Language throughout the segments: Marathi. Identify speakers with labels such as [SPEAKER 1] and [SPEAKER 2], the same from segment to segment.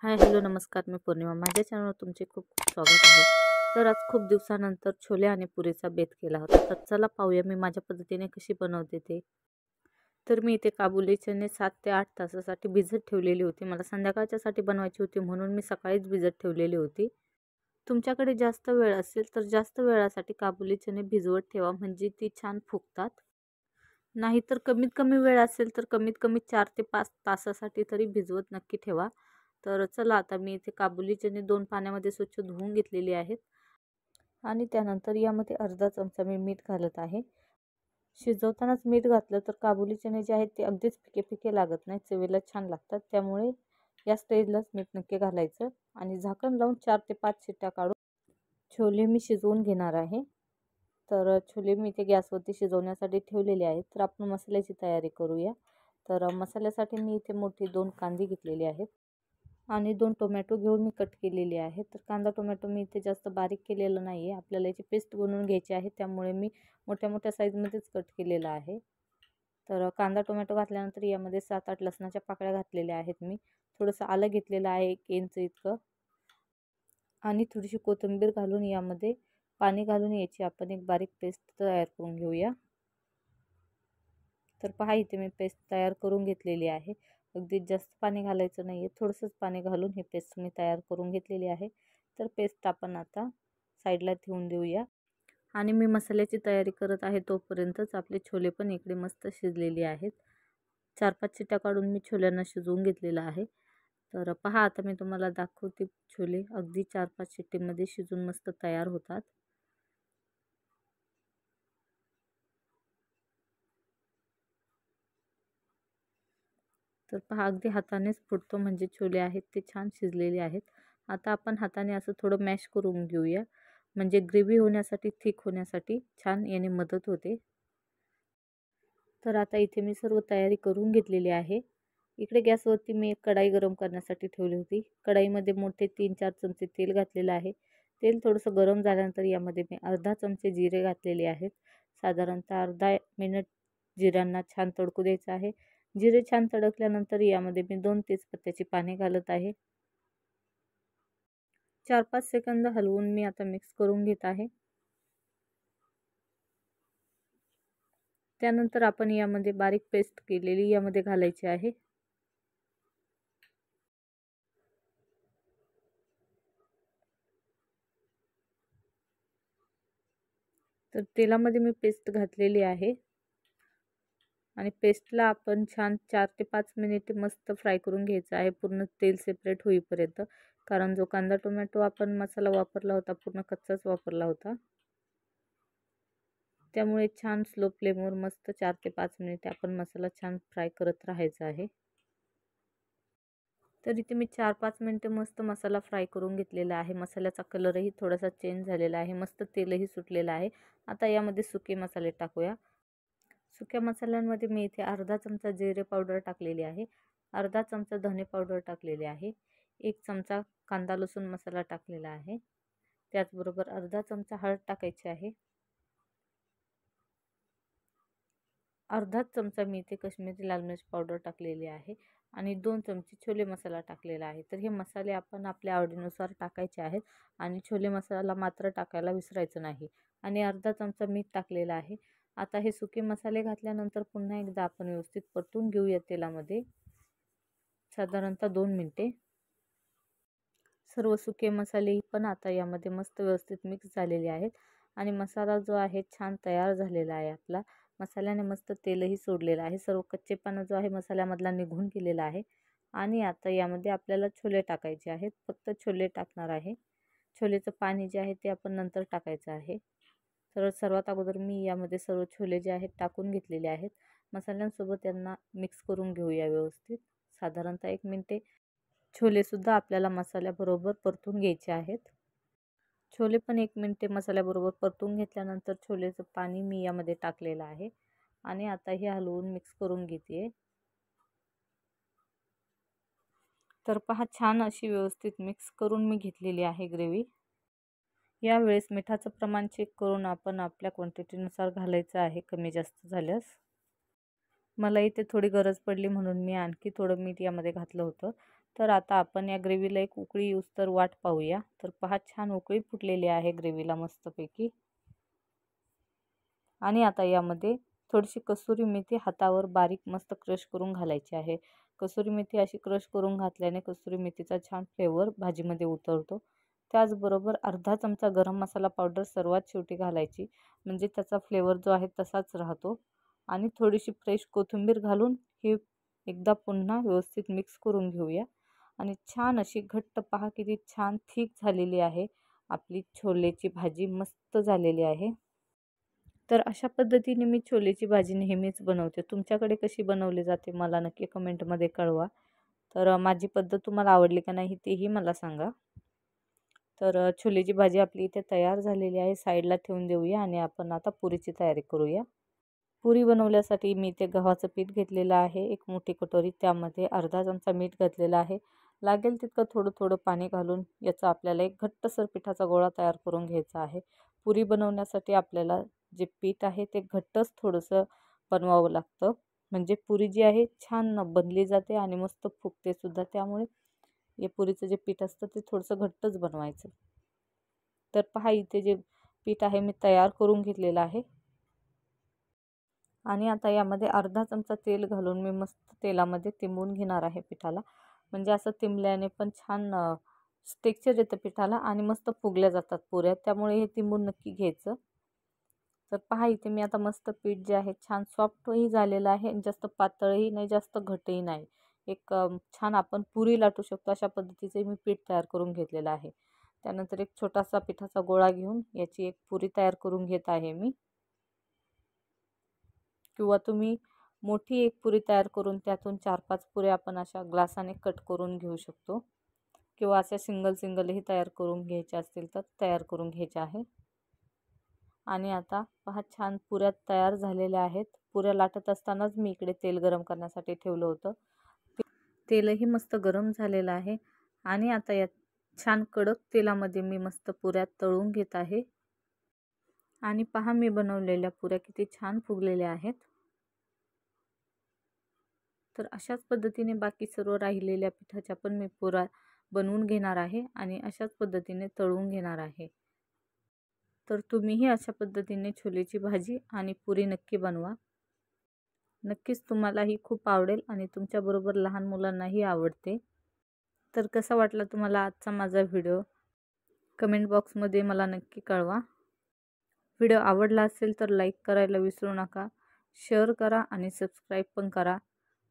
[SPEAKER 1] हाय हॅलो नमस्कार, मी पौर्णिमा. माझ्या चॅनलवर तुमचे खूप खूप स्वागत आहे. तर आज खूप दिवसानंतर छोले आणि पुरीचा बेत केला होता. तर चला पाहूया मी माझ्या पद्धतीने कशी बनवते ते. तर मी इथे काबुली चणे 7 ते 8 तासासाठी भिजत ठेवलेली होती. मला संध्याकाळच्यासाठी बनवायची होती म्हणून मी सकाळीच भिजत ठेवलेली होती. तुमच्याकडे जास्त वेळ असेल तर जास्त वेळासाठी काबुली चणे भिजवत ठेवा, म्हणजे ती छान फुगतात. नाहीतर कमीत कमी वेळ असेल तर कमीत कमी 4 ते 5 तासासाठी तरी भिजवत नक्की ठेवा. तर चला आता मी इथे काबुली चणे 2 पाण्यामध्ये स्वच्छ धुवून घेतलेली आहेत आणि त्यानंतर यामध्ये अर्धा चमचा मी मीठ घालत आहे. शिजवतानाच मीठ घातलं तर काबुली चणे जे आहेत ते अगदीच फिके फिके लागत नाही, चवीला छान लागतात. त्यामुळे या स्टेजलाच मीठ नक्की घालायचं आणि झाकण लावून 4 ते 5 शिट्ट्या काढून छोले मी शिजवून घेणार आहे. तर छोले मी इथे गॅसवरती शिजवण्यासाठी ठेवलेले आहेत. तर आपण मसाल्याची तयारी करूया. तर मसाल्यासाठी मी इथे मोठी 2 कांदे घेतलेले आहेत आणि 2 टोमॅटो घेऊन मी कट केलेले आहेत. तर कांदा टोमॅटो मी इथे जास्त बारीक केलेलं नाही आहे, आपल्याला याची पेस्ट बनवून घ्यायची आहे, त्यामुळे मी मोठ्या मोठ्या साईजमध्येच कट केलेला आहे. तर कांदा टोमॅटो घातल्यानंतर यामध्ये 7-8 लसणाच्या पाकळ्या घातलेल्या आहेत. मी थोडंसं आलं घेतलेलं आहे 1 इंच इतकं आणि थोडीशी कोथिंबीर घालून यामध्ये पाणी घालून याची आपण एक बारीक पेस्ट तयार करून घेऊया. तर पहा इथे मी पेस्ट तयार करून घेतलेली आहे. अगदी जास्त पाणी घालायचं नाही आहे, थोडंसंच पाणी घालून ही पेस्ट मी तयार करून घेतलेली आहे. तर पेस्ट आपण आता साईडला ठेवून देऊया आणि मी मसाल्याची तयारी करत आहे तोपर्यंतच आपले छोले पण इकडे मस्त शिजलेले आहेत. 4-5 शिट्ट्या काढून मी छोल्यांना शिजवून घेतलेलं आहे. तर पहा आता मी तुम्हाला दाखवते, छोले अगदी 4-5 शिट्टीमध्ये शिजून मस्त तयार होतात. तर पहा अगदी हातानेच फुटतो, म्हणजे छोले आहेत ते छान शिजलेले आहेत. आता आपण हाताने असं थोडं मॅश करून घेऊया, म्हणजे ग्रेव्ही होण्यासाठी, थिक होण्यासाठी छान याने मदत होते. तर आता इथे मी सर्व तयारी करून घेतलेली आहे. इकडे गॅसवरती मी एक कढाई गरम करण्यासाठी ठेवली होती. कढाईमध्ये मोठे 3-4 चमचे तेल घातलेलं आहे. तेल थोडंसं गरम झाल्यानंतर यामध्ये मी अर्धा चमचे जिरे घातलेले आहेत. साधारणतः अर्धा मिनिट जिऱ्यांना छान तडकू द्यायचं आहे. जिरे छान तडकल्यानंतर यामध्ये मी 2 तेजपत्त्याची पाने घालत आहे. 4-5 सेकंद हलवून मी आता मिक्स करून घेत आहे. त्यानंतर आपण यामध्ये बारीक पेस्ट केलेली यामध्ये घालायची आहे. तर तेलामध्ये मी पेस्ट घातलेली आहे आणि पेस्टला आपण छान 4 ते 5 मिनिटे मस्त फ्राय करून घ्यायचं आहे, पूर्ण तेल सेपरेट होईपर्यंत. कारण जो कांदा टोमॅटो आपण मसाला वापरला होता पूर्ण कच्चाच वापरला होता, त्यामुळे छान स्लो फ्लेमवर मस्त 4 ते 5 मिनिटे आपण मसाला छान फ्राय करत राहायचा आहे. तर इथे मी 4-5 मिनिटे मस्त मसाला फ्राय करून घेतलेला आहे. मसाल्याचा कलरही थोडासा चेंज झालेला आहे, मस्त तेलही सुटलेलं आहे. आता यामध्ये सुके मसाले टाकूया. सुक्या मसाल्यांमध्ये मी इथे अर्धा चमचा जिरे पावडर टाकलेली आहे, अर्धा चमचा धने पावडर टाकलेले आहे, 1 चमचा कांदा लसूण मसाला टाकलेला आहे. त्याचबरोबर अर्धा चमचा हळद टाकायची आहे. अर्धा चमचा मी इथे काश्मीरी लाल मिर्च पावडर टाकलेली आहे आणि 2 चमचे छोले मसाला टाकलेला आहे. तर हे मसाले आपण आपल्या आवडीनुसार टाकायचे आहेत आणि छोले मसाला मात्र टाकायला विसरायचं नाही. आणि अर्धा चमचा मीठ टाकलेला आहे. आता हे सुके मसाले घातल्यानंतर पुन्हा एकदा आपण व्यवस्थित परतून घेऊया तेलामध्ये, साधारणतः 2 मिनिटे. सर्व सुके मसाले पण आता यामध्ये मस्त व्यवस्थित मिक्स झालेले आहेत आणि मसाला जो आहे छान तयार झालेला आहे आपला. मसाल्याने मस्त तेलही सोडलेलं आहे, सर्व कच्चेपणा जो आहे मसाल्यामधला निघून गेलेला आहे. आणि आता यामध्ये आपल्याला छोले टाकायचे आहेत, फक्त छोले टाकणार आहे. छोलेचं पाणी जे आहे ते आपण नंतर टाकायचं आहे. तर सर्वात अगोदर मी यामध्ये सर्व छोले जे आहेत टाकून घेतलेले आहेत. मसाल्यांसोबत यांना मिक्स करून घेऊया व्यवस्थित, साधारणतः 1 मिनिटे. छोलेसुद्धा आपल्याला मसाल्याबरोबर परतून घ्यायचे आहेत. छोले पण 1 मिनिटे मसाल्याबरोबर परतून घेतल्यानंतर छोलेचं पाणी मी यामध्ये टाकलेलं आहे आणि आता हे हलवून मिक्स करून घेते. तर पहा छान अशी व्यवस्थित मिक्स करून मी घेतलेली आहे ग्रेव्ही. यावेळेस मिठाचं प्रमाण चेक करून आपण आपल्या क्वांटिटीनुसार घालायचं आहे, कमी जास्त झाल्यास. मला इथे थोडी गरज पडली म्हणून मी आणखी थोडं मीठ यामध्ये घातलं होतं. तर आता आपण या ग्रेव्हीला एक उकळी येऊस्तर वाट पाहूया। तर पहा छान उकळी फुटलेली आहे ग्रेव्हीला मस्तपैकी। आणि आता यामध्ये थोडीशी कसुरी मेथी हातावर बारीक मस्त क्रश करून घालायची आहे। कसुरी मेथी अशी क्रश करून घातल्याने कसुरी मेथीचा छान फ्लेवर भाजीमध्ये उतरतो। त्याचबरोबर अर्धा चमचा गरम मसाला पावडर सर्वात शेवटी घालायची, म्हणजे त्याचा फ्लेवर जो आहे तसाच राहतो। आणि थोडीशी फ्रेश कोथिंबीर घालून हे एकदा पुन्हा व्यवस्थित मिक्स करून घेऊया। आणि छान अशी घट्ट पहा किती छान थिक झालेली आहे आपली छोलेची भाजी, मस्त झालेली आहे। तर अशा पद्धतीने मी छोलेची भाजी नेहमीच बनवते। तुमच्याकडे कशी बनवली जाते मला नक्की कमेंटमध्ये कळवा। तर माझी पद्धत तुम्हाला आवडली का नाही तेही मला सांगा। तर छोलेची भाजी आपली इथे तयार झालेली आहे, साईडला ठेवून देऊया आणि आपण आता पुरीची तयारी करूया। पुरी बनवण्यासाठी मी इथे गव्हाचं पीठ घेतलेलं आहे, एक मोठी कटोरी, त्यामध्ये अर्धा चमचा मीठ घातलेला आहे। लागेल तितकं थोडं थोडं पाणी घालून याचा आपल्याला एक घट्टसर पिठाचा गोळा तयार करून घ्यायचा आहे। पुरी बनवण्यासाठी आपल्याला जे पीठ आहे ते घट्टच थोडंसं बनवावं लागतं, म्हणजे पुरी जी आहे छान बनली जाते आणि मस्त फुगते सुद्धा। त्यामुळे हे पुरीचं जे पीठ असतं ते थोडंसं घट्टच बनवायचं। तर पहा इथे जे पीठ आहे मी तयार करून घेतलेलं आहे। आणि आता यामध्ये अर्धा चमचा तेल घालून मी मस्त तेलामध्ये तिंबून घेणार आहे पिठाला, म्हणजे असं तिंबल्याने पण छान टेक्स्चर येतं पिठाला आणि मस्त फुगल्या जातात पुऱ्या, त्यामुळे हे तिंबून नक्की घ्यायचं। तर पहा इथे मी आता मस्त पीठ जे आहे छान सॉफ्टही झालेलं आहे, जास्त पातळही नाही जास्त घट्टही नाही, एक छान आपण पुरी लाटू शकतो अशा पद्धतीचे मी पीठ तयार करून घेतलेलं आहे। त्यानंतर एक छोटासा पिठाचा गोळा घेऊन याची एक पुरी तयार करून घेत आहे मी, किंवा तुम्ही मोठी एक पुरी तयार करून त्यातून 4-5 पुऱ्या आपण अशा ग्लासाने कट करून घेऊ शकतो, किंवा अशा सिंगलही तयार करून घ्यायच्या असतील तर तयार करून घ्यायच्या आहे। आणि आता पहा छान पुऱ्या तयार झालेल्या आहेत। पुऱ्या लाटत असतानाच मी इकडे तेल गरम करण्यासाठी ठेवलं होतं, तेलही मस्त गरम झालेलं आहे। आणि आता यात छान कडक तेलामध्ये मी मस्त पुऱ्या तळून घेत आहे। आणि पहा मी बनवलेल्या पुऱ्या किती छान फुगलेल्या आहेत। तर अशाच पद्धतीने बाकी सर्व राहिलेल्या पिठाच्या पण मी पुऱ्या बनवून घेणार आहे आणि अशाच पद्धतीने तळून घेणार आहे। तर तुम्हीही अशा पद्धतीने छोलेची भाजी आणि पुरी नक्की बनवा, नक्कीच तुम्हालाही खूप आवडेल आणि तुमच्याबरोबर लहान मुलांनाही आवडते। तर कसा वाटला तुम्हाला आजचा माझा व्हिडिओ कमेंट बॉक्समध्ये मला नक्की कळवा। व्हिडिओ आवडला असेल तर लाईक करायला विसरू नका, शेअर करा आणि सबस्क्राईब पण करा।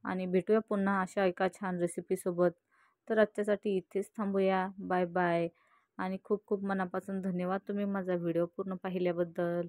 [SPEAKER 1] आणि भेटूया पुन्हा अशा एका छान रेसिपीसोबत। तर आजच्यासाठी इथेच थांबूया, बाय बाय। आणि खूप खूप मनापासून धन्यवाद तुम्ही माझा व्हिडिओ पूर्ण पाहिल्याबद्दल।